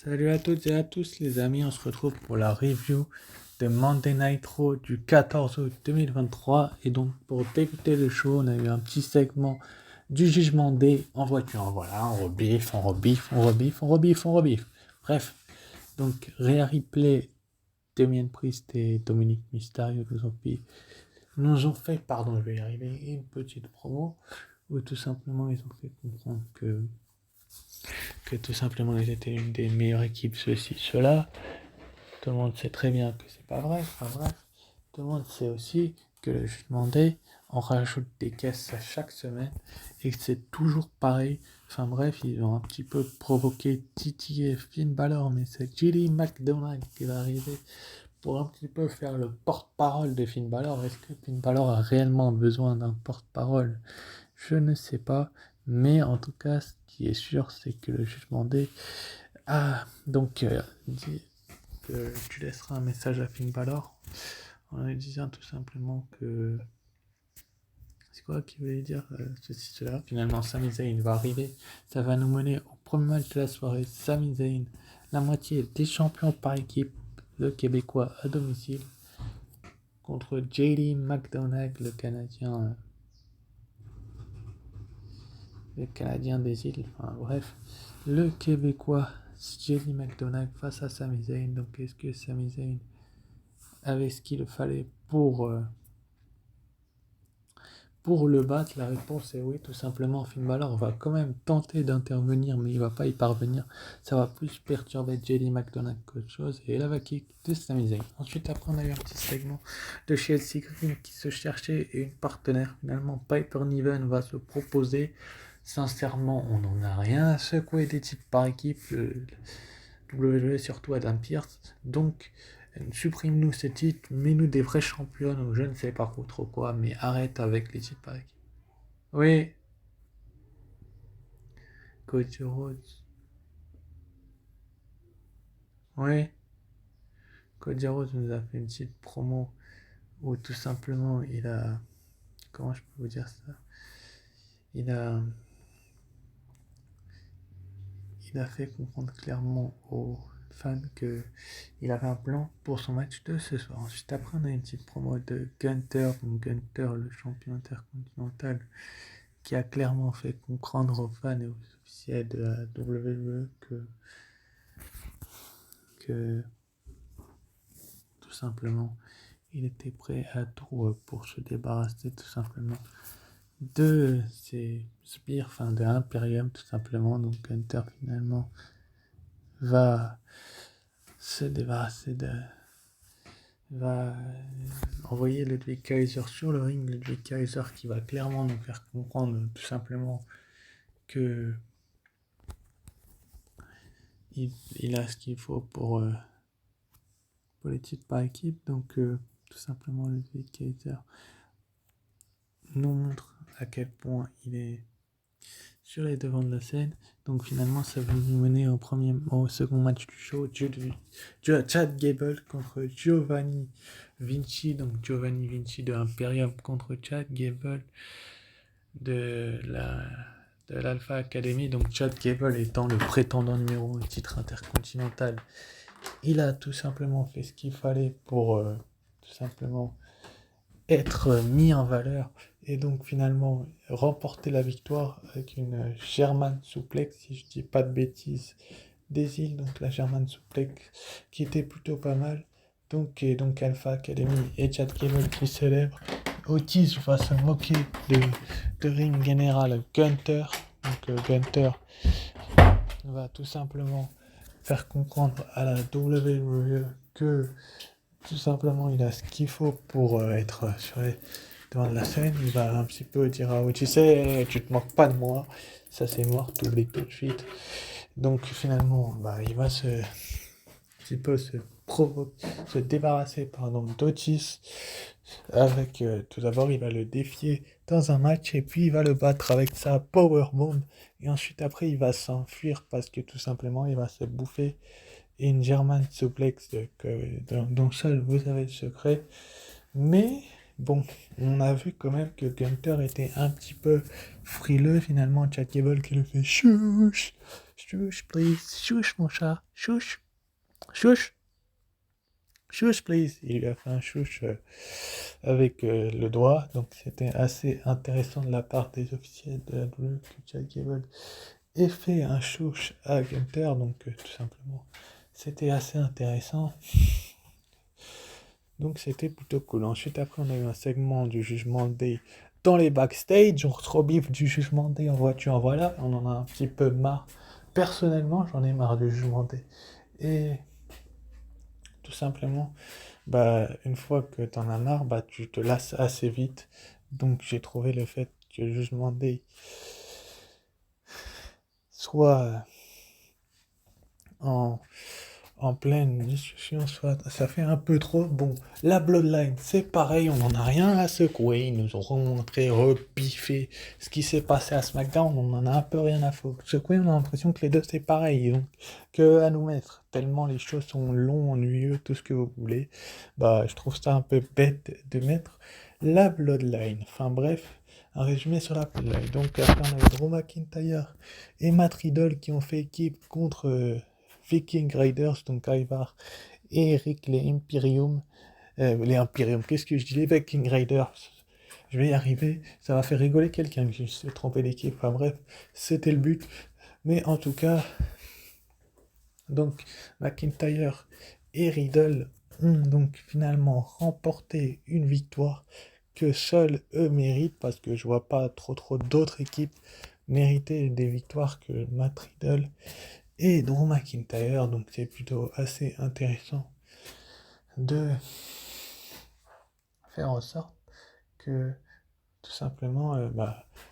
Salut à toutes et à tous les amis, on se retrouve pour la review de Monday Night Raw du 14 août 2023 et donc pour débuter le show on a eu un petit segment du jugement des en voiture, voilà, on rebiffe, bref, donc Rhea Ripley, Damien Priest et Dominic Mysterio nous ont fait, je vais y arriver, une petite promo où tout simplement ils ont fait comprendre que tout simplement ils étaient une des meilleures équipes, ceci, cela. Tout le monde sait très bien que c'est pas vrai. Enfin bref, tout le monde sait aussi que le jugement day, on rajoute des caisses à chaque semaine et que c'est toujours pareil. Enfin bref, ils ont un petit peu provoqué Titi et Finn Balor, mais c'est Jilly McDonald qui va arriver pour un petit peu faire le porte-parole de Finn Balor. Est-ce que Finn Balor a réellement besoin d'un porte-parole? Je ne sais pas, mais en tout cas, ce qui est sûr, c'est que le jugement day dit que tu laisseras un message à Finn Balor en lui disant tout simplement que c'est quoi qu'il voulait dire ceci cela. Finalement Sami Zayn va arriver, ça va nous mener au premier match de la soirée. Sami Zayn, la moitié des champions par équipe, le Québécois à domicile, contre JD McDonagh, le Canadien des îles, enfin bref, le Québécois JD McDonagh face à Sami Zayn. Donc est-ce que Sami Zayn avait ce qu'il fallait pour le battre? La réponse est oui, tout simplement. Finn Balor va quand même tenter d'intervenir, mais il va pas y parvenir. Ça va plus perturber JD McDonagh qu'autre chose. Et là va kick de Sami Zayn. Ensuite, après, on a eu un petit segment de Chelsea Green qui se cherchait et une partenaire. Finalement, Piper Niven va se proposer. Sincèrement, on n'en a rien à secouer des types par équipe. WWE, surtout Adam Pearce. Donc, supprime-nous ces titres, mets-nous des vrais champions ou je ne sais pas trop quoi, mais arrête avec les titres par équipe. Oui, Cody Rhodes. Oui, Cody Rhodes nous a fait une petite promo où tout simplement il a. Comment je peux vous dire ça? Il a fait comprendre clairement aux fans que il avait un plan pour son match de ce soir. Ensuite, après, on a une petite promo de Gunther, le champion intercontinental, qui a clairement fait comprendre aux fans et aux officiels de la WWE que tout simplement il était prêt à tout pour se débarrasser tout simplement de ses sbires, de l'Imperium tout simplement. Donc Gunther finalement va se débarrasser va envoyer Ludwig Kaiser sur le ring. Ludwig Kaiser qui va clairement nous faire comprendre tout simplement que il a ce qu'il faut pour les titres par équipe. Donc tout simplement Ludwig Kaiser nous montre à quel point il est sur les devants de la scène. Donc finalement ça va nous mener au second match du show, Chad Gable contre Giovanni Vinci. Donc Giovanni Vinci de Imperium contre Chad Gable de l'Alpha Academy. Donc Chad Gable étant le prétendant numéro 1 au titre intercontinental, il a tout simplement fait ce qu'il fallait pour tout simplement être mis en valeur et donc finalement remporter la victoire avec une German Suplex, si je dis pas de bêtises, des îles. Donc la German Suplex qui était plutôt pas mal. Donc Alpha Academy et Chad Gable qui célèbrent. Otis va se moquer de ring général Gunther. Donc Gunther va tout simplement faire comprendre à la WWE que tout simplement il a ce qu'il faut pour être sur les devant de la scène. Il va un petit peu dire tu sais, tu te moques pas de moi, ça c'est mort, t'oublies tout de suite. Donc finalement il va un petit peu se débarrasser d'Otis avec tout d'abord il va le défier dans un match et puis il va le battre avec sa powerbomb et ensuite après il va s'enfuir parce que tout simplement il va se bouffer une German suplex dont seul vous avez le secret. Mais Bon, on a vu quand même que Gunther était un petit peu frileux finalement. Chad Gable qui le fait chouch, chouch please, chouch mon chat, chouch, chouch, chouch please. Il lui a fait un chouch avec le doigt, donc c'était assez intéressant de la part des officiels de la WWE que Chad Gable ait fait un chouch à Gunther, donc tout simplement c'était assez intéressant. Donc c'était plutôt cool. Ensuite, après, on a eu un segment du Jugement Day dans les backstage. On retrouve bif du Jugement Day en voiture, voilà. On en a un petit peu marre. Personnellement, j'en ai marre du Jugement Day. Et tout simplement, bah, une fois que t'en as marre, bah, tu te lasses assez vite. Donc j'ai trouvé le fait que le Jugement Day soit en pleine discussion, soit ça fait un peu trop. Bon, la Bloodline, c'est pareil, on n'en a rien à secouer. Ils nous ont montré, repiffé ce qui s'est passé à SmackDown, on en a un peu rien à secouer. On a l'impression que les deux c'est pareil, donc que à nous mettre. Tellement les choses sont longues, ennuyeux, tout ce que vous voulez. Bah, je trouve ça un peu bête de mettre la Bloodline. Enfin bref. Un résumé sur la Bloodline. Donc après on a eu Drew McIntyre et Matt Riddle qui ont fait équipe contre Viking Raiders, donc Ivar et Eric, les Imperium, qu'est-ce que je dis, les Viking Raiders, je vais y arriver, ça va faire rigoler quelqu'un que je suis trompé d'équipe, enfin bref, c'était le but, mais en tout cas, donc McIntyre et Riddle ont donc finalement remporté une victoire que seuls eux méritent, parce que je vois pas trop d'autres équipes mériter des victoires que Matt Riddle et Drew McIntyre, donc c'est plutôt assez intéressant de faire en sorte que tout simplement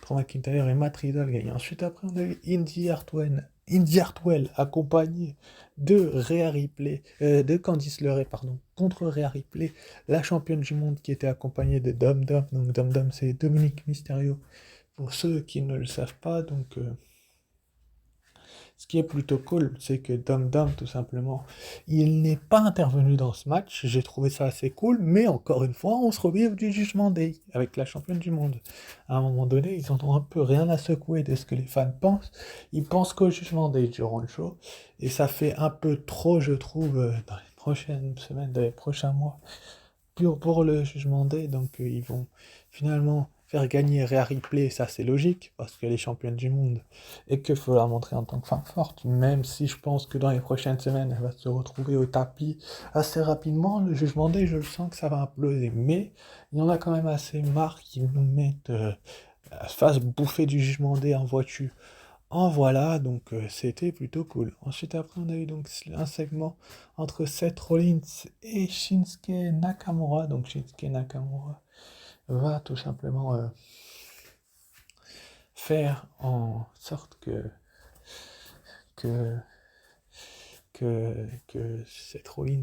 Drew McIntyre et Matt Riddle gagnent. Ensuite après on a eu Indy Hartwell accompagné de Rhea Ripley, de Candice LeRae, pardon, contre Rhea Ripley, la championne du monde qui était accompagnée de Dom Dom. Donc Dom Dom c'est Dominique Mysterio pour ceux qui ne le savent pas, donc ce qui est plutôt cool, c'est que Dom Dom, tout simplement, il n'est pas intervenu dans ce match. J'ai trouvé ça assez cool, mais encore une fois, on se revive du Judgment Day avec la championne du monde. À un moment donné, ils en ont un peu rien à secouer de ce que les fans pensent. Ils pensent qu'au Judgment Day durant le show, et ça fait un peu trop, je trouve, dans les prochaines semaines, dans les prochains mois, pour le Judgment Day. Donc, ils vont finalement faire gagner Rhea Ripley, ça c'est logique, parce qu'elle est championne du monde, et qu'il faut la montrer en tant que femme forte, même si je pense que dans les prochaines semaines, elle va se retrouver au tapis assez rapidement. Le Jugement Day, je le sens que ça va imploser, mais il y en a quand même assez marre qui nous mettent fasse bouffer du Jugement Day en voiture. En voilà, donc c'était plutôt cool. Ensuite, après, on a eu donc un segment entre Seth Rollins et Shinsuke Nakamura. Donc Shinsuke Nakamura va tout simplement faire en sorte que, que Seth Rollins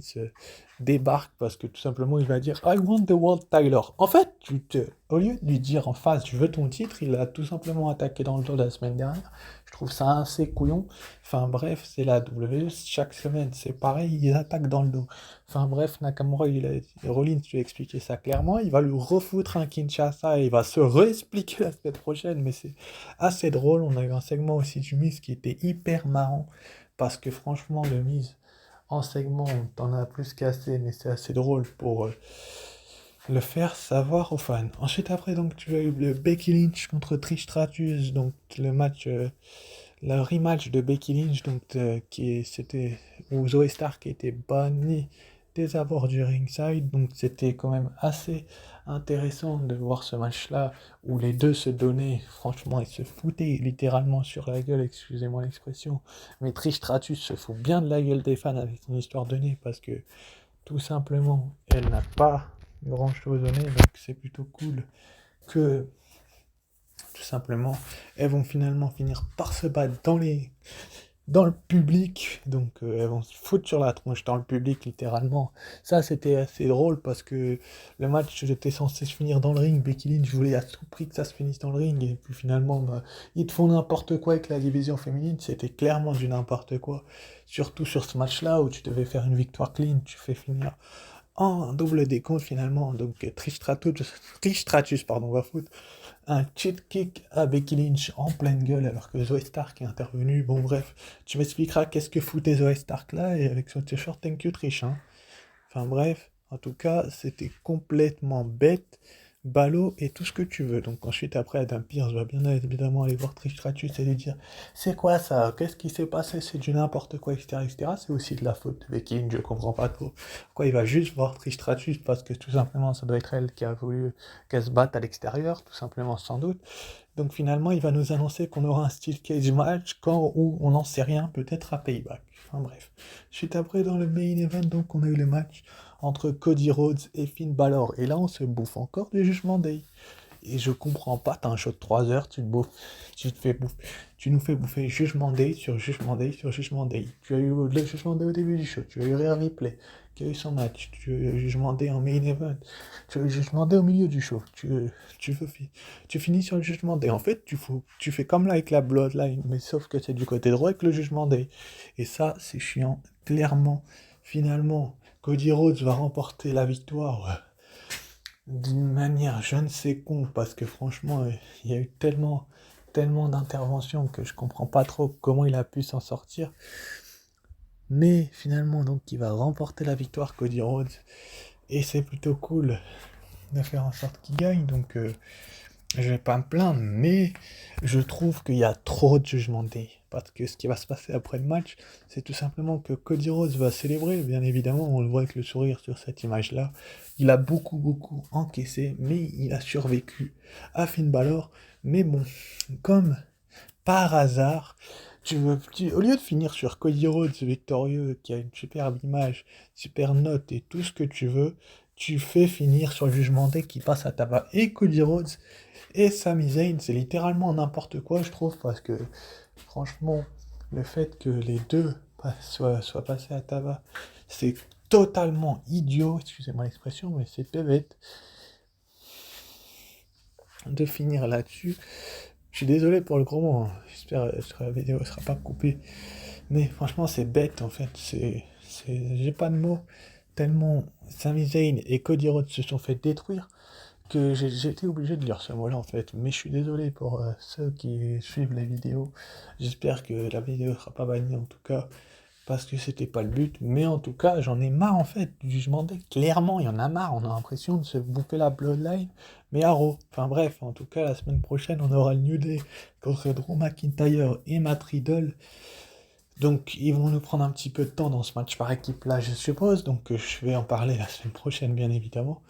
débarque parce que tout simplement il va dire I want the world Tyler. En fait, au lieu de lui dire en face je veux ton titre, il a tout simplement attaqué dans le dos la semaine dernière. Je trouve ça assez couillon. Enfin bref, c'est la WWE, chaque semaine c'est pareil, ils attaquent dans le dos. Enfin bref, Nakamura, Rollins lui a expliqué ça clairement, il va lui refoutre un Kinshasa et il va se réexpliquer la semaine prochaine, mais c'est assez drôle. On a eu un segment aussi du Miz qui était hyper marrant parce que franchement, le Miz en segment, t'en as plus qu'assez, mais c'est assez drôle pour le faire savoir aux fans. Ensuite, après, donc, tu as eu le Becky Lynch contre Trish Stratus, donc le match, le rematch de Becky Lynch, donc c'était où Zoe Stark était bannie des abords du ringside, donc c'était quand même assez intéressant de voir ce match-là où les deux se donnaient, franchement, ils se foutaient littéralement sur la gueule, excusez-moi l'expression, mais Trish Stratus se fout bien de la gueule des fans avec son histoire de nez parce que tout simplement, elle n'a pas grand-chose au nez, donc c'est plutôt cool que tout simplement, elles vont finalement finir par se battre dans le public, donc elles vont se foutre sur la tronche dans le public littéralement. Ça c'était assez drôle parce que le match était censé se finir dans le ring, Becky Lynch voulait à tout prix que ça se finisse dans le ring, et puis finalement ils te font n'importe quoi avec la division féminine, c'était clairement du n'importe quoi, surtout sur ce match là où tu devais faire une victoire clean, tu fais finir en double décompte finalement. Donc Trish Stratus, pardon, va foutre un cheat kick à Becky Lynch en pleine gueule alors que Zoe Stark est intervenue. Bon bref, tu m'expliqueras qu'est-ce que foutait Zoe Stark là et avec son t-shirt Thank you Trish, hein. Enfin bref, en tout cas, c'était complètement bête, ballot et tout ce que tu veux. Donc ensuite, après, Adam Pearce va bien évidemment aller voir Trish Stratus et lui dire c'est quoi ça? Qu'est-ce qui s'est passé? C'est du n'importe quoi, etc. etc. C'est aussi de la faute de Becky Lynch, je comprends pas trop. Pourquoi il va juste voir Trish Stratus? Parce que tout simplement, ça doit être elle qui a voulu qu'elle se batte à l'extérieur, tout simplement, sans doute. Donc finalement, il va nous annoncer qu'on aura un steel cage match quand ou on n'en sait rien, peut-être à Payback. Enfin bref. Suite après, dans le main event, donc on a eu le match entre Cody Rhodes et Finn Balor. Et là, on se bouffe encore du Judgment Day. Et je comprends pas, t'as un show de 3 heures, tu te bouffes, tu nous fais bouffer Judgment Day sur Judgment Day sur Judgment Day. Tu as eu le Judgment Day au début du show, tu as eu Rhea Ripley, qui a eu son match, tu as eu Judgment Day en main event, tu as eu Judgment Day au milieu du show, tu finis sur le Judgment Day. En fait, tu fais comme là avec la Bloodline, mais sauf que c'est du côté droit avec le Judgment Day. Et ça, c'est chiant, clairement. Finalement, Cody Rhodes va remporter la victoire d'une manière je ne sais con, parce que franchement, il y a eu tellement d'interventions que je comprends pas trop comment il a pu s'en sortir. Mais finalement, donc, il va remporter la victoire, Cody Rhodes, et c'est plutôt cool de faire en sorte qu'il gagne, donc je vais pas me plaindre, mais je trouve qu'il y a trop de Judgment Day. Parce que ce qui va se passer après le match, c'est tout simplement que Cody Rhodes va célébrer, bien évidemment, on le voit avec le sourire sur cette image-là. Il a beaucoup encaissé, mais il a survécu à Finn Balor. Mais bon, comme par hasard, au lieu de finir sur Cody Rhodes victorieux, qui a une superbe image, super note et tout ce que tu veux, tu fais finir sur le Judgment Day qui passe à tabac et Cody Rhodes et Sami Zayn. C'est littéralement n'importe quoi, je trouve, parce que franchement, le fait que les deux soient passés à tabac, c'est totalement idiot, excusez-moi l'expression, mais c'est bête de finir là-dessus. Je suis désolé pour le gros mot, hein. J'espère que la vidéo ne sera pas coupée, mais franchement, c'est bête en fait. J'ai pas de mots, tellement Sami Zayn et Cody Rhodes se sont fait détruire que j'ai été obligé de lire ce mot-là en fait. Mais je suis désolé pour ceux qui suivent les vidéos. J'espère que la vidéo ne sera pas bannie en tout cas, parce que c'était pas le but. Mais en tout cas, j'en ai marre en fait du Judgment Day. Clairement, il y en a marre. On a l'impression de se bouffer la Bloodline, mais à Raw. Enfin bref, en tout cas, la semaine prochaine, on aura le New Day contre Drew McIntyre et Matt Riddle. Donc ils vont nous prendre un petit peu de temps dans ce match par équipe là, je suppose. Donc je vais en parler la semaine prochaine, bien évidemment.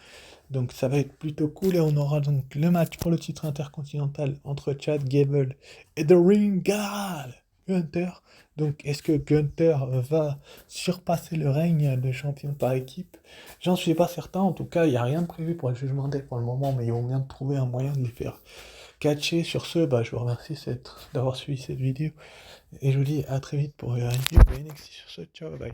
Donc ça va être plutôt cool et on aura donc le match pour le titre intercontinental entre Chad Gable et The Ring God, Gunther. Donc est-ce que Gunther va surpasser le règne de champion par équipe? J'en suis pas certain, en tout cas il n'y a rien de prévu pour le Judgment Day pour le moment, mais ils vont bien trouver un moyen de les faire catcher. Sur ce, je vous remercie d'avoir suivi cette vidéo et je vous dis à très vite pour une review de NXT. Sur ce, ciao, bye.